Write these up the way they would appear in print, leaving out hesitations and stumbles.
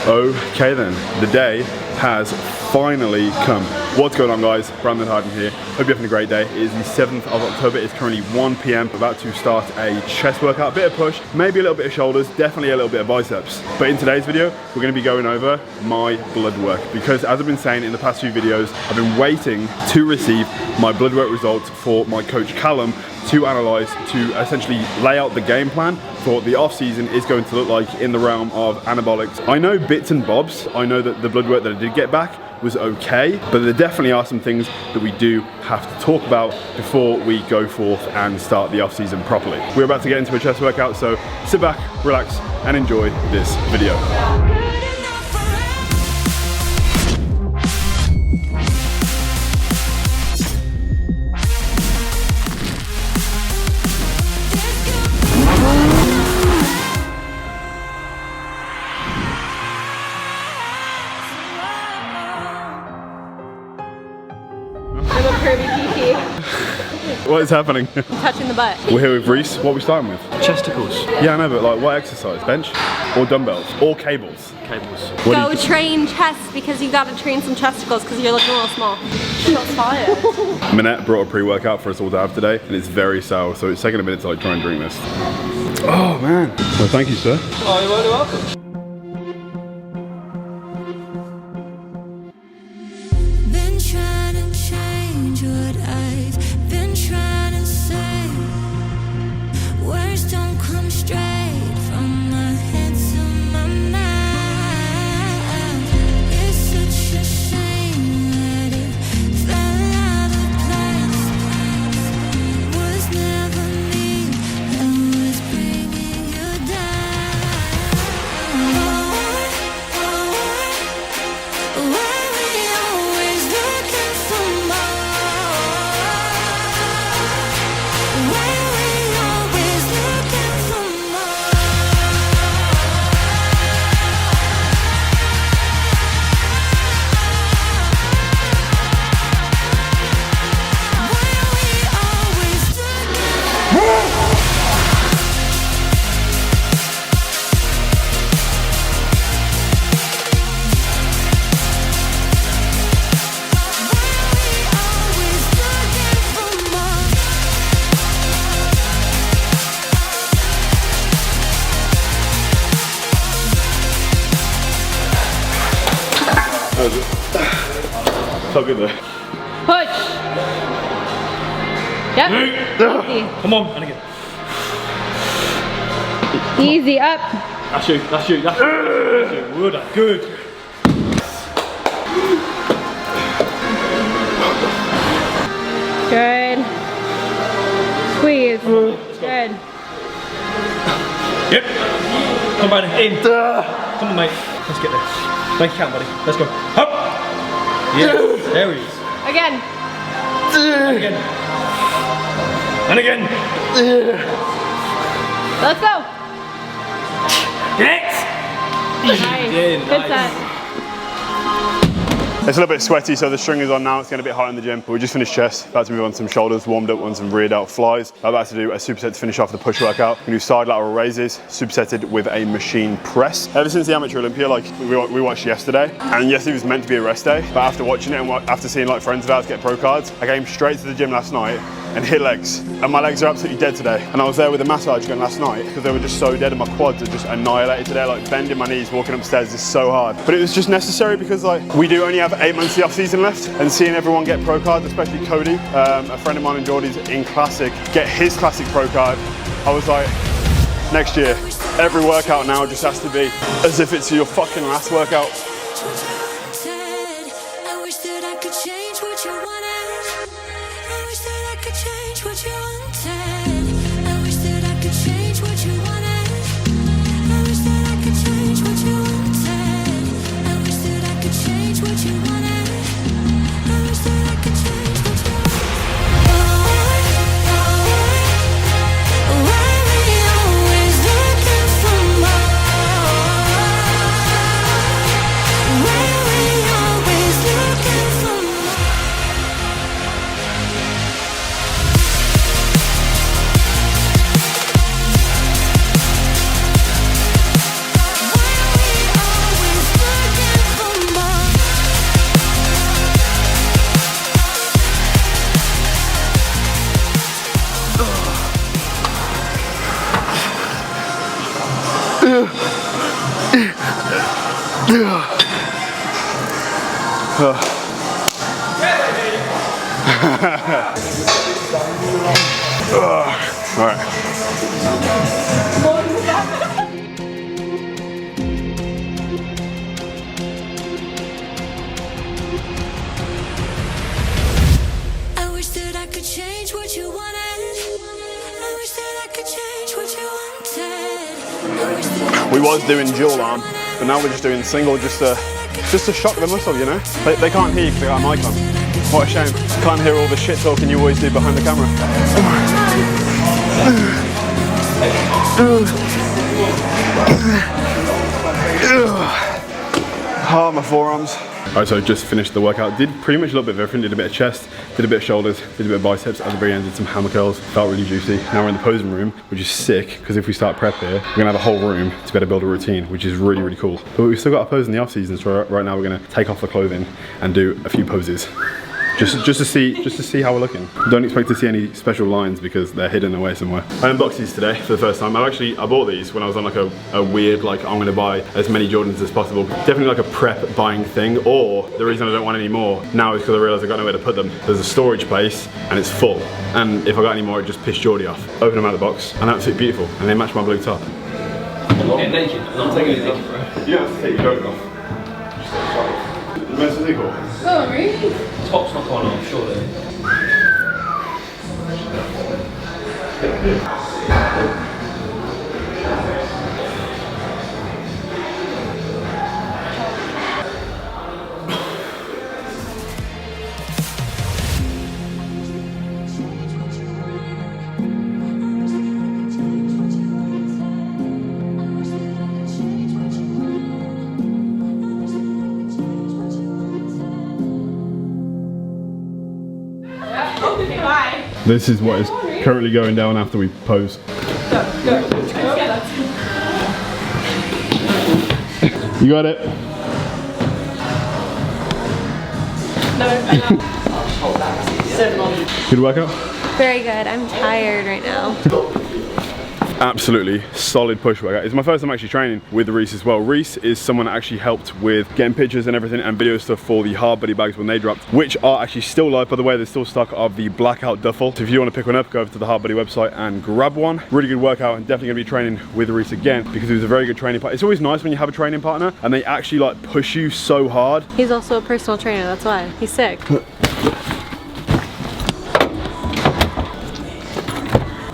Okay then, the day has finally come. What's going on, guys? Brandon Harden here. Hope you're having a great day. It is the 7th of October. It's currently 1 PM. About to start a chest workout, a bit of push, maybe a little bit of shoulders, definitely a little bit of biceps. But in today's video, we're going to be going over my blood work because, as I've been saying in the past few videos, I've been waiting to receive my blood work results for my coach Callum to analyze, to essentially lay out the game plan for what the off season is going to look like in the realm of anabolics. I know bits and bobs. I know that the blood work that I did get back was okay, but there definitely are some things that we do have to talk about before we go forth and start the off season properly. We're about to get into a chest workout, so sit back, relax, and enjoy this video. What is happening? Touching the butt. We're here with Reese. What are we starting with? Chesticles. Yeah, I know, but like what exercise? Bench? Or dumbbells? Or cables? Cables. Go train chest because you gotta train some chesticles because you're looking a little small. Shots fired. Minette brought a pre-workout for us all to have today, and it's very sour, so it's taking a minute to like try and drink this. Oh man. Well, thank you, sir. Oh, you're very welcome. Been trying to change what I've been trying to say. Words don't come straight from my head to my mouth. It's such a shame that it fell out of place. Was never me that was bringing you down. Why we always looking for more? Why we always looking for more? Why we always looking? Always looking for more. So good though. Push. Yep. Come on, and again. Easy up. That's you, that's you, that's you. That's you. Well done. Good. Good. Squeeze. Good. Yep. Come on, Brandon, in. Come on, mate. Let's get there. Make it count, buddy. Let's go. Up. Yes. There he is. Again. And again. And again. Let's go. Yes. Nice. Yeah, Good nice. set. It's a little bit sweaty, so the string is on now. It's getting a bit hot in the gym. But we just finished chest. About to move on to some shoulders, warmed up on some rear delt flies. I'm about to do a superset to finish off the push workout. We're gonna do side lateral raises, supersetted with a machine press. Ever since the Amateur Olympia, like we watched yesterday, and yes, it was meant to be a rest day, but after watching it and after seeing like friends of ours get pro cards, I came straight to the gym last night and hit legs. And my legs are absolutely dead today. And I was there with a massage gun last night because they were just so dead and my quads are just annihilated today. Like bending my knees, walking upstairs is so hard. But it was just necessary because like we do only have 8 months of the off season left, and seeing everyone get pro cards, especially Cody, a friend of mine and Geordie's in Classic, get his Classic pro card, I was like, next year, every workout now just has to be as if it's your fucking last workout. I wish that I could change what you wanted. I wish that I could change what you wanted. I wish that I could change what you wanted. I wish that I could change what you wanted. I wish that I could change what you wanted. I wish that I could change what you wanted. Why we always looking for more? Why All right. I wish that I could change what you wanted. I wish that I could change what you wanted. I wish that I We could was doing change dual what you arm, wanted. but now we're just doing single, just to shock the muscle, you know? They can't hear you because they got a mic on. What a shame. Can't hear all the shit talking you always do behind the camera. Oh, my forearms. Alright, so just finished the workout. Did pretty much a little bit of everything. Did a bit of chest, did a bit of shoulders, did a bit of biceps. At the very end, did some hammer curls. Felt really juicy. Now we're in the posing room, which is sick, because if we start prep here, we're gonna have a whole room to be able to build a routine, which is really, really cool. But we've still got a pose in the off season, so right now we're gonna take off the clothing and do a few poses. Just to see how we're looking. Don't expect to see any special lines because they're hidden away somewhere. I unboxed these today for the first time. I bought these when I was on like a weird, like, I'm gonna buy as many Jordans as possible. Definitely like a prep buying thing, or the reason I don't want any more now is because I realized I've got nowhere to put them. There's a storage place and it's full. And if I got any more, it'd just piss Geordie off. Open them out of the box and that's absolutely beautiful. And they match my blue top. I'm not getting naked. I'm not taking it naked, bro. You don't have to take your coat off. The most is equal. Oh, really? Top's not going on, surely. This is what is currently going down after we pose. You got it. Good workout? Very good. I'm tired right now. Absolutely solid push workout. It's my first time actually training with Reese as well. Reese is someone that actually helped with getting pictures and everything and video stuff for the Hard Buddy bags when they dropped, which are actually still live, by the way. They're still stock of the blackout duffel. So if you want to pick one up, go over to the Hard Buddy website and grab one. Really good workout, and definitely gonna be training with Reese again because he was a very good training partner. It's always nice when you have a training partner and they actually like push you so hard. He's also a personal trainer, that's why. He's sick.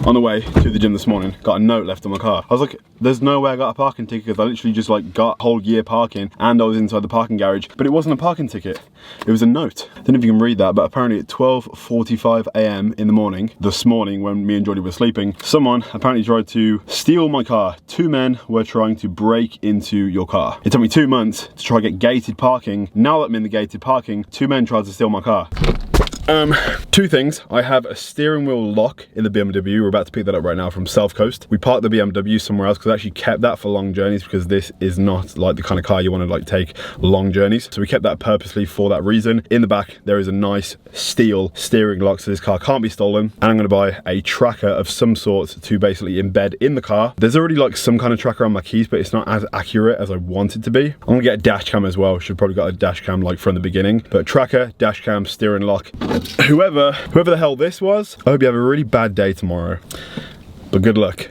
On the way to the gym this morning, got a note left on my car. I was like, there's no way I got a parking ticket because I literally just like got whole year parking and I was inside the parking garage, but it wasn't a parking ticket. It was a note. I don't know if you can read that, but apparently at 12:45 a.m. in the morning, this morning when me and Geordie were sleeping, someone apparently tried to steal my car. 2 men were trying to break into your car. It took me 2 months to try to get gated parking. Now that I'm in the gated parking, 2 men tried to steal my car. 2 things. I have a steering wheel lock in the BMW. We're about to pick that up right now from South Coast. We parked the BMW somewhere else because I actually kept that for long journeys because this is not like the kind of car you want to like take long journeys. So we kept that purposely for that reason. In the back, there is a nice steel steering lock so this car can't be stolen. And I'm going to buy a tracker of some sort to basically embed in the car. There's already like some kind of tracker on my keys, but it's not as accurate as I want it to be. I'm going to get a dash cam as well. Should probably got a dash cam like from the beginning, but tracker, dash cam, steering lock. Whoever the hell this was, I hope you have a really bad day tomorrow. But good luck.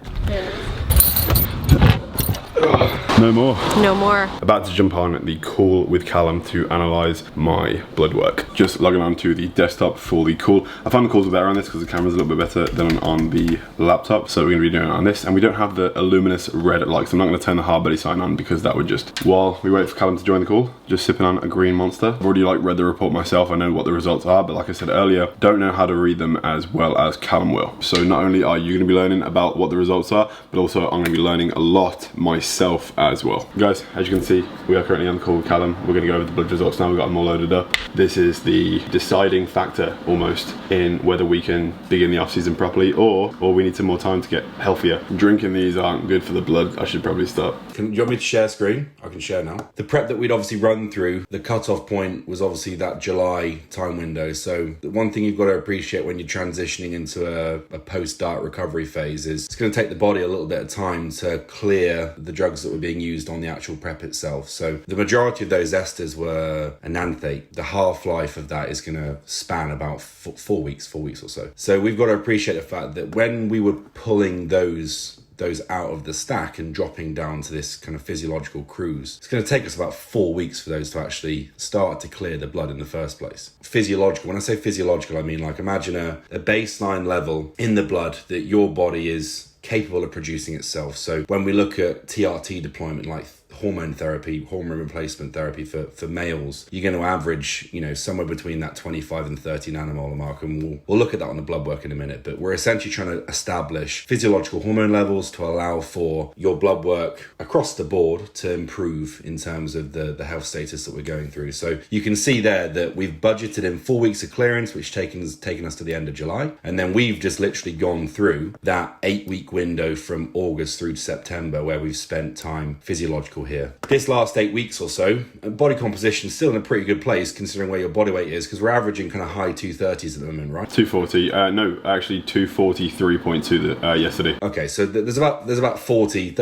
No more. No more. About to jump on the call with Callum to analyse my blood work. Just logging on to the desktop for the call. I found the calls with error on this because the camera's a little bit better than on the laptop. So we're going to be doing it on this. And we don't have the luminous red light. So I'm not going to turn the Hard Buddy sign on because that would just, while we wait for Callum to join the call, just sipping on a green Monster. I've already like read the report myself. I know what the results are. But like I said earlier, don't know how to read them as well as Callum will. So not only are you going to be learning about what the results are, but also I'm going to be learning a lot myself as well. Guys, as you can see, we are currently on the call with Callum. We're going to go over the blood results now. We've got them all loaded up. This is the deciding factor almost in whether we can begin the off-season properly or we need some more time to get healthier. Drinking these aren't good for the blood. I should probably stop. Do you want me to share screen? I can share now. The prep that we'd obviously run through, the cut-off point was obviously that July time window. So the one thing you've got to appreciate when you're transitioning into a post-start recovery phase is it's going to take the body a little bit of time to clear the drugs that were being being used on the actual prep itself. So the majority of those esters were enanthate. The half-life of that is going to span about 4 weeks or so. So we've got to appreciate the fact that when we were pulling those out of the stack and dropping down to this kind of physiological cruise, it's going to take us about 4 weeks for those to actually start to clear the blood in the first place. Physiological, when I say physiological, I mean like imagine a baseline level in the blood that your body is capable of producing itself. So when we look at TRT deployment, like hormone therapy, hormone replacement therapy for males, you're going to average, somewhere between that 25 and 30 nanomolar mark. And we'll look at that on the blood work in a minute, but we're essentially trying to establish physiological hormone levels to allow for your blood work across the board to improve in terms of the health status that we're going through. So you can see there that we've budgeted in 4 weeks of clearance, which taken us to the end of July. And then we've just literally gone through that 8-week window from August through to September where we've spent time physiological here. This last 8 weeks or so, body composition is still in a pretty good place considering where your body weight is, because we're averaging kind of high 230s at the moment, right? 240. No, actually 243.2 yesterday. Okay, so there's about 40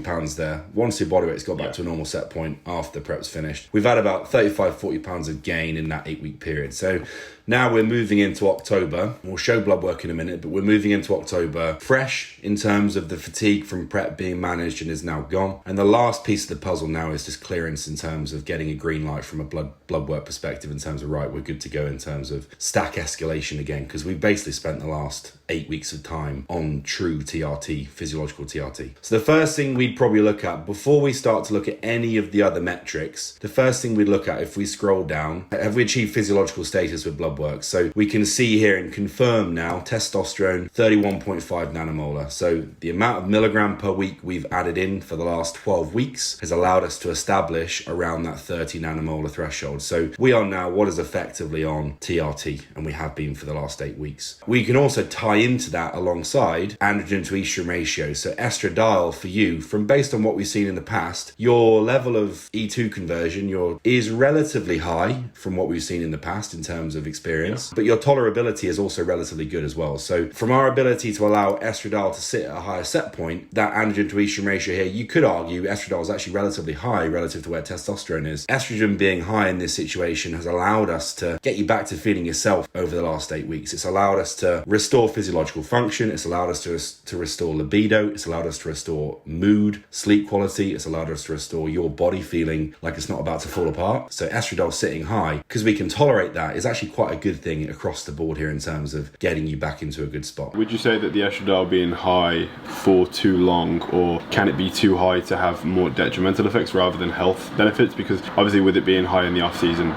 pounds there. Once your body weight's got back to a normal set point after the prep's finished, we've had about 35-40 pounds of gain in that 8-week period. So now we're moving into October. We'll show blood work in a minute, but we're moving into October fresh in terms of the fatigue from prep being managed and is now gone. And the last piece of the puzzle now is just clearance in terms of getting a green light from a blood work perspective in terms of, right, we're good to go in terms of stack escalation again, because we've basically spent the last 8 weeks of time on true TRT, physiological TRT. So the first thing we'd probably look at before we start to look at any of the other metrics, the first thing we'd look at, if we scroll down, have we achieved physiological status with blood work? So we can see here and confirm now testosterone 31.5 nanomolar. So the amount of milligram per week we've added in for the last 12 weeks has allowed us to establish around that 30 nanomolar threshold. So we are now what is effectively on TRT, and we have been for the last 8 weeks. We can also tie into that alongside androgen to estrogen ratio. So estradiol for you, from based on what we've seen in the past, your level of E2 conversion is relatively high from what we've seen in the past in terms of experience, but your tolerability is also relatively good as well. So from our ability to allow estradiol to sit at a higher set point, that androgen to estrogen ratio here, you could argue estradiol is actually relatively high relative to where testosterone is. Estrogen being high in this situation has allowed us to get you back to feeling yourself over the last 8 weeks. It's allowed us to restore physiological function. It's allowed us to restore libido. It's allowed us to restore mood, sleep quality. It's allowed us to restore your body feeling like it's not about to fall apart. So estradiol sitting high, because we can tolerate that, is actually quite a good thing across the board here in terms of getting you back into a good spot. Would you say that the estradiol being high for too long, or can it be too high to have more detrimental effects rather than health benefits? Because obviously with it being high in the off season,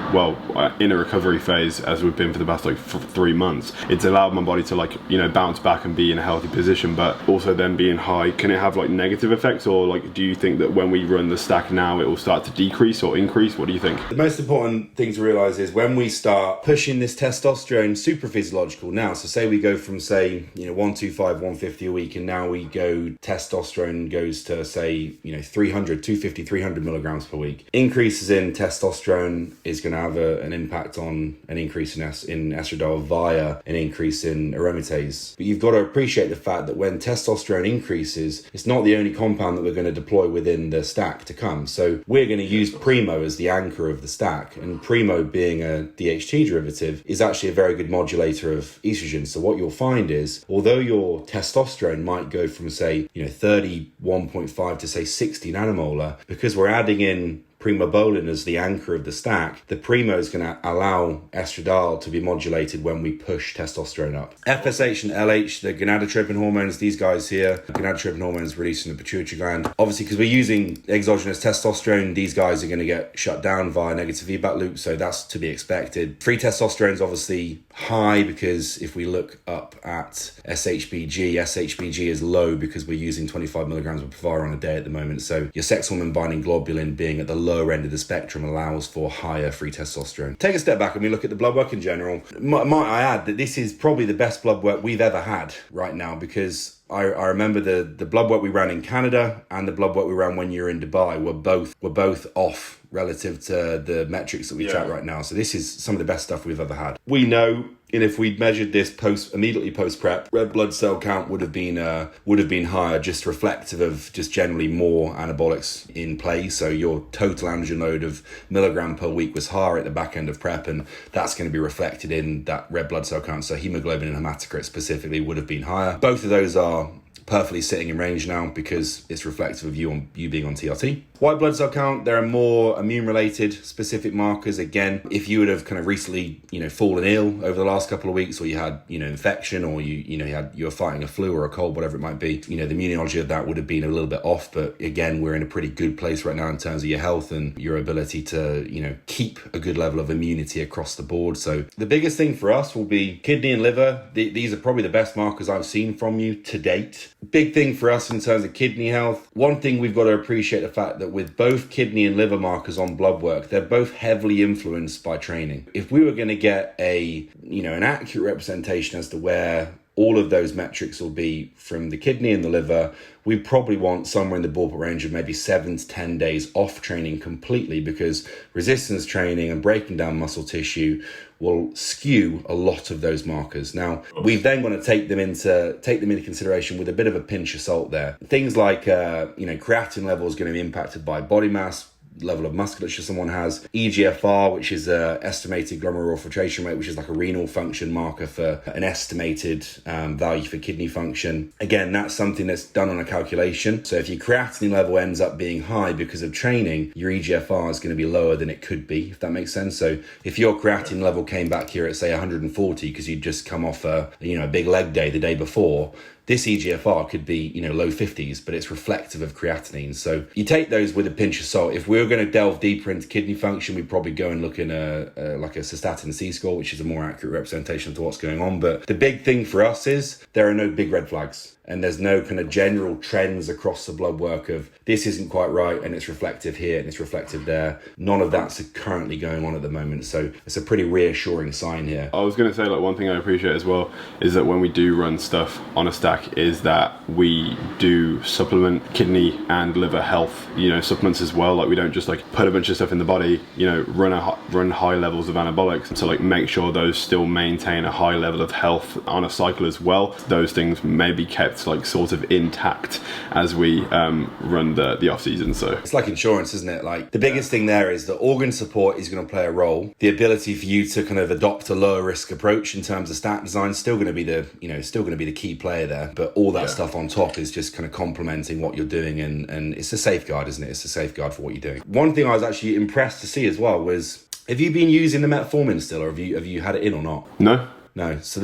in a recovery phase as we've been for the past 3 months, it's allowed my body to bounce back and be in a healthy position. But also then being high, can it have negative effects, or do you think that when we run the stack now it will start to decrease or increase? What do you think? The most important thing to realize is when we start pushing this testosterone super physiological now, so say we go from 125, 150 a week, and now we go, testosterone goes to 250, 300 milligrams per week. Increases in testosterone is going to have an impact on an increase in estradiol via an increase in aromatase. But you've got to appreciate the fact that when testosterone increases, it's not the only compound that we're going to deploy within the stack to come. So we're going to use Primo as the anchor of the stack, and Primo, being a DHT derivative, is actually a very good modulator of estrogen. So what you'll find is, although your testosterone might go from 31.5 to 60 nanomolar, because we're adding in Primobolan as the anchor of the stack, the Primo is going to allow estradiol to be modulated when we push testosterone up. FSH and LH, the gonadotropin hormones, these guys here, gonadotropin hormones released in the pituitary gland. Obviously, because we're using exogenous testosterone, these guys are going to get shut down via negative feedback loop, so that's to be expected. Free testosterone is obviously high, because if we look up at SHBG is low because we're using 25 milligrams of Provara on a day at the moment. So your sex hormone binding globulin being at the lower end of the spectrum allows for higher free testosterone. Take a step back and we look at the blood work in general. Might I add that this is probably the best blood work we've ever had right now, because I remember the blood work we ran in Canada and the blood work we ran when you were in Dubai were both off relative to the metrics that we track right now. So this is some of the best stuff we've ever had. We know, and if we'd measured this immediately post prep, red blood cell count would have been higher, just reflective of just generally more anabolics in play. So your total androgen load of milligram per week was higher at the back end of prep, and that's going to be reflected in that red blood cell count. So hemoglobin and hematocrit specifically would have been higher. Both of those are perfectly sitting in range now because it's reflective of you being on TRT. White blood cell count, there are more immune related specific markers. Again, if you would have kind of recently, fallen ill over the last couple of weeks, or you had, infection, or you were fighting a flu or a cold, whatever it might be, the immunology of that would have been a little bit off. But again, we're in a pretty good place right now in terms of your health and your ability to, keep a good level of immunity across the board. So the biggest thing for us will be kidney and liver. These are probably the best markers I've seen from you to date. Big thing for us in terms of kidney health. One thing we've got to appreciate the fact that with both kidney and liver markers on blood work, they're both heavily influenced by training. If we were going to get an accurate representation as to where all of those metrics will be from the kidney and the liver, we probably want somewhere in the ballpark range of maybe 7 to 10 days off training completely, because resistance training and breaking down muscle tissue will skew a lot of those markers. Now, we've then got to take them into consideration with a bit of a pinch of salt there. Things like, creatinine level is going to be impacted by body mass, level of musculature someone has, EGFR, which is estimated glomerular filtration rate, which is like a renal function marker for an estimated value for kidney function. Again, that's something that's done on a calculation. So if your creatinine level ends up being high because of training, your EGFR is going to be lower than it could be, if that makes sense. So if your creatinine level came back here at say 140 because you'd just come off a big leg day the day before, this EGFR could be, low 50s, but it's reflective of creatinine. So you take those with a pinch of salt. If we're going to delve deeper into kidney function, we'd probably go and look in like a cystatin C score, which is a more accurate representation of what's going on. But the big thing for us is there are no big red flags. And there's no kind of general trends across the blood work of this isn't quite right and it's reflective here and it's reflective there. None of that's currently going on at the moment. So it's a pretty reassuring sign here. I was going to say, one thing I appreciate as well is that when we do run stuff on a stack is that we do supplement kidney and liver health, supplements as well. Like we don't just put a bunch of stuff in the body, run high levels of anabolics. So make sure those still maintain a high level of health on a cycle as well. Those things may be kept sort of intact as we run the off season. So it's like insurance, isn't it? The biggest thing there is that organ support is going to play a role. The ability for you to kind of adopt a lower risk approach in terms of stat design is still going to be the key player there. But all that stuff on top is just kind of complementing what you're doing, and it's a safeguard, isn't it? It's a safeguard for what you're doing. One thing I was actually impressed to see as well was, have you been using the metformin still, or have you had it in or not? No, so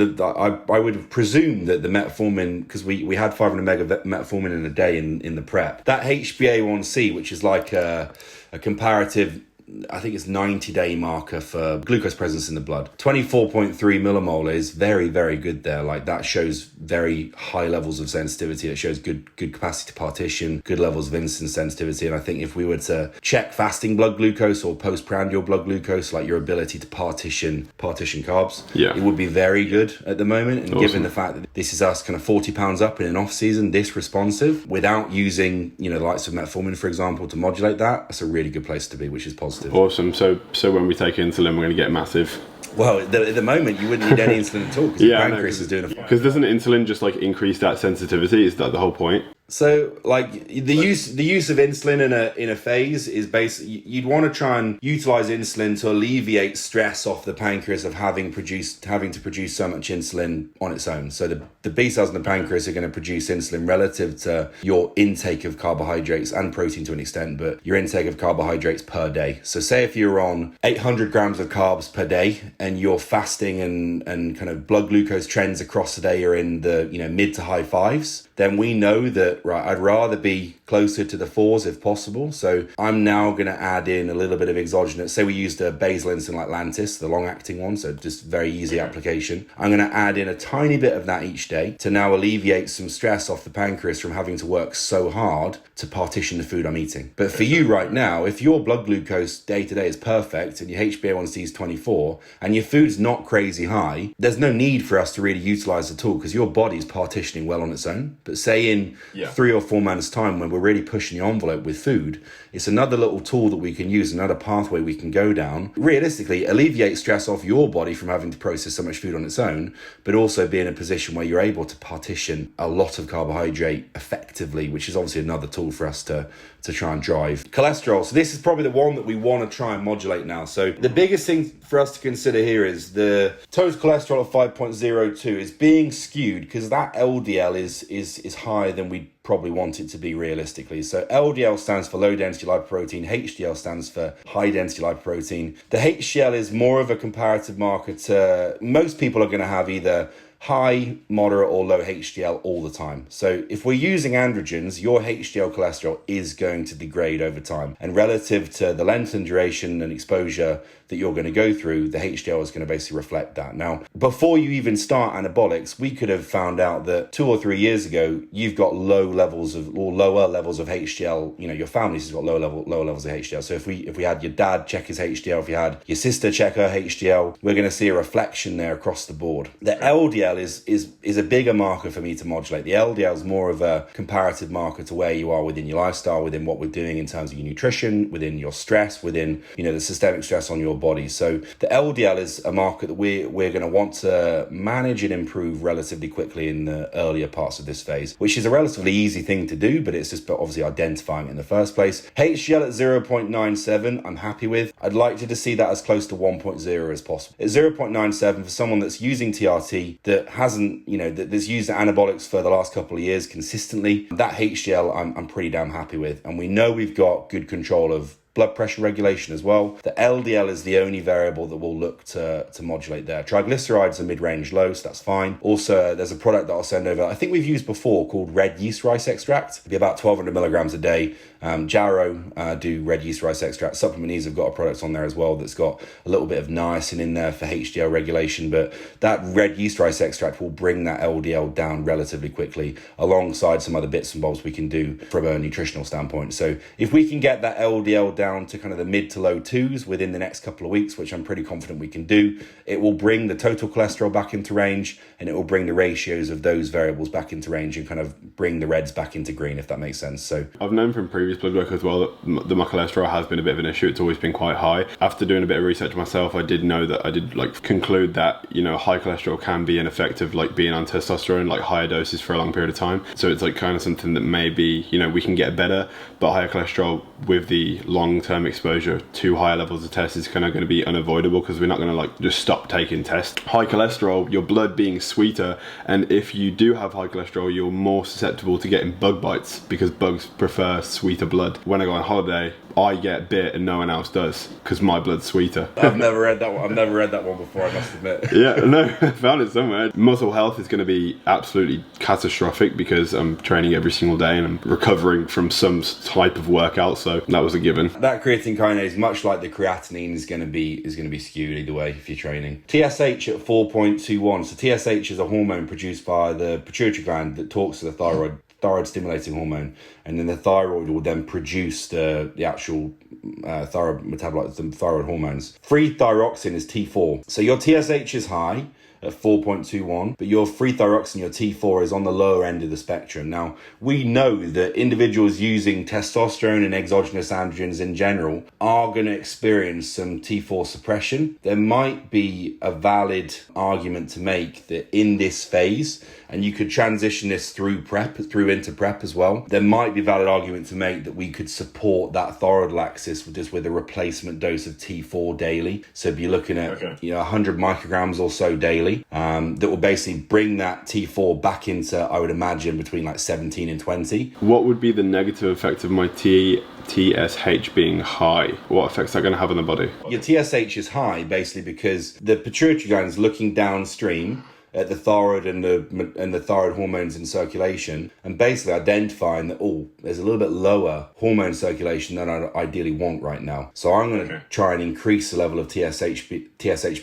I would presume that the metformin, because we had 500 meg of metformin in a day in the prep, that HbA1c, which is like a comparative, I think it's 90-day marker for glucose presence in the blood. 24.3 millimole is very, very good there. That shows very high levels of sensitivity. It shows good capacity to partition, good levels of insulin sensitivity. And I think if we were to check fasting blood glucose or postprandial blood glucose, your ability to partition carbs, it would be very good at the moment. And given the fact that this is us kind of 40 pounds up in an off season, this responsive, without using, the likes of metformin, for example, to modulate that's a really good place to be, which is positive. Awesome. So when we take insulin, we're going to get massive. Well, at the moment, you wouldn't need any insulin at all because your pancreas is doing it. Because doesn't insulin just increase that sensitivity? Is that the whole point? So, the use of insulin in a phase is basically, you'd want to try and utilize insulin to alleviate stress off the pancreas of having to produce so much insulin on its own. So the B cells in the pancreas are going to produce insulin relative to your intake of carbohydrates and protein to an extent, but your intake of carbohydrates per day. So say if you're on 800 grams of carbs per day and you're fasting and kind of blood glucose trends across the day are in the mid to high 5s, then we know that, right, I'd rather be closer to the 4s if possible. So I'm now going to add in a little bit of exogenous. Say we used a basal insulin like Lantus, the long-acting one, so just very easy application. I'm going to add in a tiny bit of that each day to now alleviate some stress off the pancreas from having to work so hard to partition the food I'm eating. But for you right now, if your blood glucose day to day is perfect and your HbA1c is 24 and your food's not crazy high, there's no need for us to really utilize the tool because your body's partitioning well on its own. But say in 3 or 4 months' time, when we're really pushing the envelope with food, it's another little tool that we can use, another pathway we can go down. Realistically, alleviate stress off your body from having to process so much food on its own, but also be in a position where you're able to partition a lot of carbohydrate effectively, which is obviously another tool for us to try and drive. Cholesterol. So this is probably the one that we want to try and modulate now. So the biggest thing for us to consider here is the total cholesterol of 5.02 is being skewed because that LDL is higher than we probably want it to be realistically. So LDL stands for low density lipoprotein, HDL stands for high density lipoprotein. The HDL is more of a comparative marker to most people are going to have either high, moderate or low HDL all the time. So if we're using androgens, your HDL cholesterol is going to degrade over time. And relative to the length and duration and exposure that you're going to go through, the HDL is going to basically reflect that. Now, before you even start anabolics, we could have found out that 2 or 3 years ago, you've got lower levels of HDL. You know, your family's got lower levels of HDL. So if we had your dad check his HDL, if you had your sister check her HDL, we're going to see a reflection there across the board. The LDL is a bigger marker for me to modulate. The LDL is more of a comparative marker to where you are within your lifestyle, within what we're doing in terms of your nutrition, within your stress, within, you know, the systemic stress on your body. So the LDL is a marker that we're going to want to manage and improve relatively quickly in the earlier parts of this phase, which is a relatively easy thing to do, but it's just obviously identifying it in the first place. HDL at 0.97, I'm happy with. I'd like to see that as close to 1.0 as possible. At 0.97 for someone that's using TRT, that hasn't, you know, that's used anabolics for the last couple of years consistently, that HDL I'm pretty damn happy with. And we know we've got good control of blood pressure regulation as well. The LDL is the only variable that we'll look to modulate there. Triglycerides are mid-range low, so that's fine. Also, there's a product that I'll send over, I think we've used before, called red yeast rice extract. It'll be about 1,200 milligrams a day. Jarrow do red yeast rice extract. Supplement Needs have got a product on there as well that's got a little bit of niacin in there for HDL regulation, but that red yeast rice extract will bring that LDL down relatively quickly alongside some other bits and bobs we can do from a nutritional standpoint. So if we can get that LDL down to kind of the mid to low 2s within the next couple of weeks, which I'm pretty confident we can do, it will bring the total cholesterol back into range, and it will bring the ratios of those variables back into range and kind of bring the reds back into green, if that makes sense. So I've known from previous blood work as well that my cholesterol has been a bit of an issue. It's always been quite high. After doing a bit of research myself, I did conclude that, you know, high cholesterol can be an effect of like being on testosterone, like higher doses for a long period of time. So it's like kind of something that maybe, you know, we can get better, but higher cholesterol with the long-term exposure to higher levels of tests is kind of going to be unavoidable, because we're not going to like just stop taking tests. High cholesterol, your blood being sweeter, and if you do have high cholesterol, you're more susceptible to getting bug bites because bugs prefer sweeter blood. When I go on holiday, I get bit and no one else does because my blood's sweeter. I've never read that one before, I must admit. Yeah, no, I found it somewhere. Muscle health is going to be absolutely catastrophic because I'm training every single day and I'm recovering from some type of workout, so that was a given. That creatine kinase, much like the creatinine, is going to be skewed either way if you're training. TSH at 4.21. So TSH is a hormone produced by the pituitary gland that talks to the thyroid stimulating hormone, and then the thyroid will then produce the actual thyroid metabolites, the thyroid hormones. Free thyroxine is T4. So your TSH is high at 4.21, but your free thyroxine, your T4, is on the lower end of the spectrum. Now, we know that individuals using testosterone and exogenous androgens in general are going to experience some T4 suppression. There might be a valid argument to make that in this phase, and you could transition this through into prep as well, there might be a valid argument to make that we could support that thyroid laxis with a replacement dose of T4 daily. So if you're looking at 100 micrograms or so daily, that will basically bring that T4 back into, I would imagine, between like 17 and 20. What would be the negative effect of my TSH being high? What effects is that going to have on the body? Your TSH is high basically because the pituitary gland is looking downstream at the thyroid and the thyroid hormones in circulation, and basically identifying that, there's a little bit lower hormone circulation than I ideally want right now. So I'm going to try and increase the level of TSH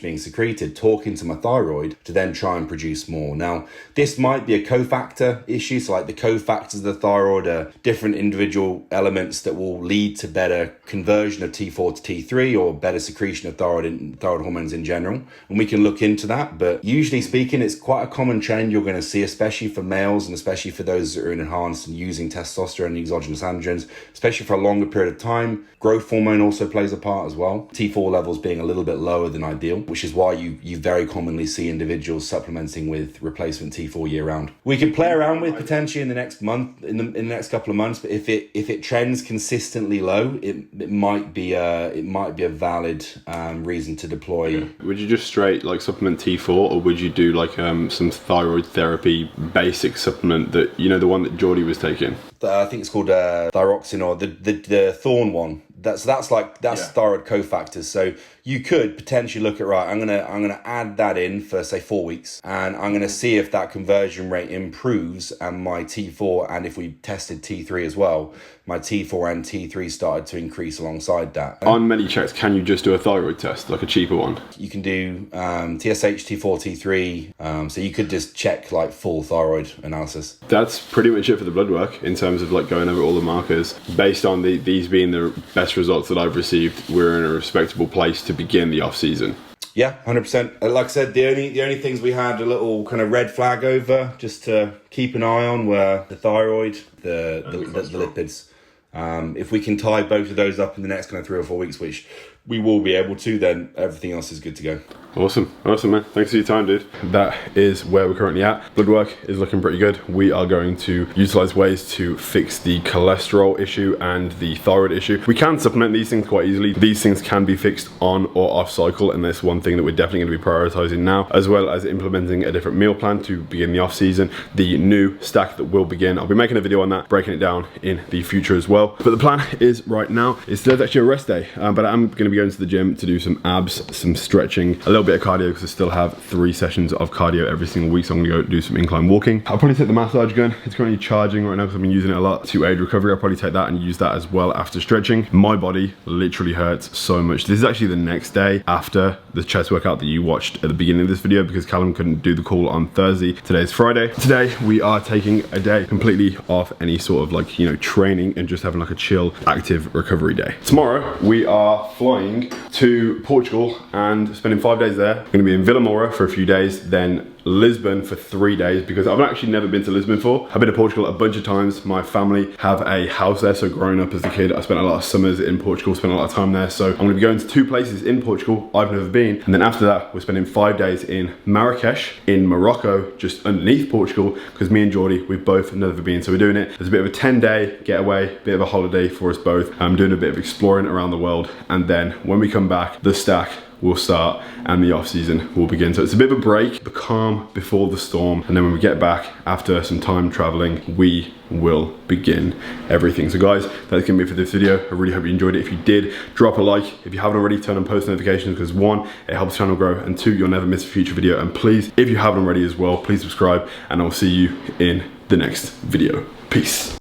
being secreted, talking to my thyroid to then try and produce more. Now, this might be a cofactor issue. So like the cofactors of the thyroid are different individual elements that will lead to better conversion of T4 to T3 or better secretion of thyroid hormones in general. And we can look into that. But usually speaking, looking, it's quite a common trend you're going to see, especially for males and especially for those that are in enhanced and using testosterone and exogenous androgens, especially for a longer period of time. Growth hormone also plays a part as well. T4 levels being a little bit lower than ideal, which is why you very commonly see individuals supplementing with replacement T4 year round. We can play around with potentially in the next month, in the next couple of months, but if it trends consistently low, it might be a valid reason to deploy. Yeah. Would you just straight like supplement T4, or would you do like some thyroid therapy basic supplement that, you know, the one that Geordie was taking? I think it's called thyroxine, or the Thorn one. That's thyroid cofactors. So you could potentially look at, right, I'm gonna add that in for say 4 weeks, and I'm gonna see if that conversion rate improves, and my T4, and if we tested T3 as well, my T4 and T3 started to increase alongside that. On MediChecks, can you just do a thyroid test, like a cheaper one? You can do TSH, T4, T3, so you could just check like full thyroid analysis. That's pretty much it for the blood work in terms of like going over all the markers. Based on these being the best results that I've received, we're in a respectable place to begin the off season. Yeah, 100%. Like I said, the only things we had a little kind of red flag over, just to keep an eye on, were the thyroid, the lipids. If we can tie both of those up in the next kind of 3 or 4 weeks, which we will be able to, then everything else is good to go. Awesome, man. Thanks for your time, dude. That is where we're currently at. Blood work is looking pretty good. We are going to utilize ways to fix the cholesterol issue and the thyroid issue. We can supplement these things quite easily. These things can be fixed on or off cycle, and that's one thing that we're definitely going to be prioritizing now, as well as implementing a different meal plan to begin the off season. The new stack that will begin, I'll be making a video on that, breaking it down in the future as well. But the plan is right now, today's actually a rest day, but I'm going to be going to the gym to do some abs, some stretching, a little bit of cardio, because I still have 3 sessions of cardio every single week, so I'm gonna go do some incline walking. I'll probably take the massage gun. It's currently charging right now because I've been using it a lot to aid recovery. I'll probably take that and use that as well after stretching. My body literally hurts so much. This is actually the next day after the chest workout that you watched at the beginning of this video, because Callum couldn't do the call on Thursday. Today's Friday. Today we are taking a day completely off any sort of like, you know, training, and just having like a chill, active recovery day. Tomorrow we are flying to Portugal and spending 5 days there. Going to be in Vila Moura for a few days, then Lisbon for 3 days, because I've actually never been to Lisbon before. I've been to Portugal a bunch of times. My family have a house there, so growing up as a kid, I spent a lot of summers in Portugal, spent a lot of time there. So I'm gonna be going to 2 places in Portugal I've never been, and then after that, we're spending 5 days in Marrakesh in Morocco, just underneath Portugal, because me and Geordie, we've both never been, so we're doing it. There's a bit of a 10-day getaway, bit of a holiday for us both. I'm doing a bit of exploring around the world, and then when we come back, the stack will start and the off season will begin. So it's a bit of a break, the calm before the storm, and then when we get back after some time traveling, we will begin everything. So guys, that's gonna be it for this video. I really hope you enjoyed it. If you did, drop a like. If you haven't already, turn on post notifications, because 1, it helps the channel grow, and 2, you'll never miss a future video. And please, if you haven't already as well, please subscribe, and I'll see you in the next video. Peace.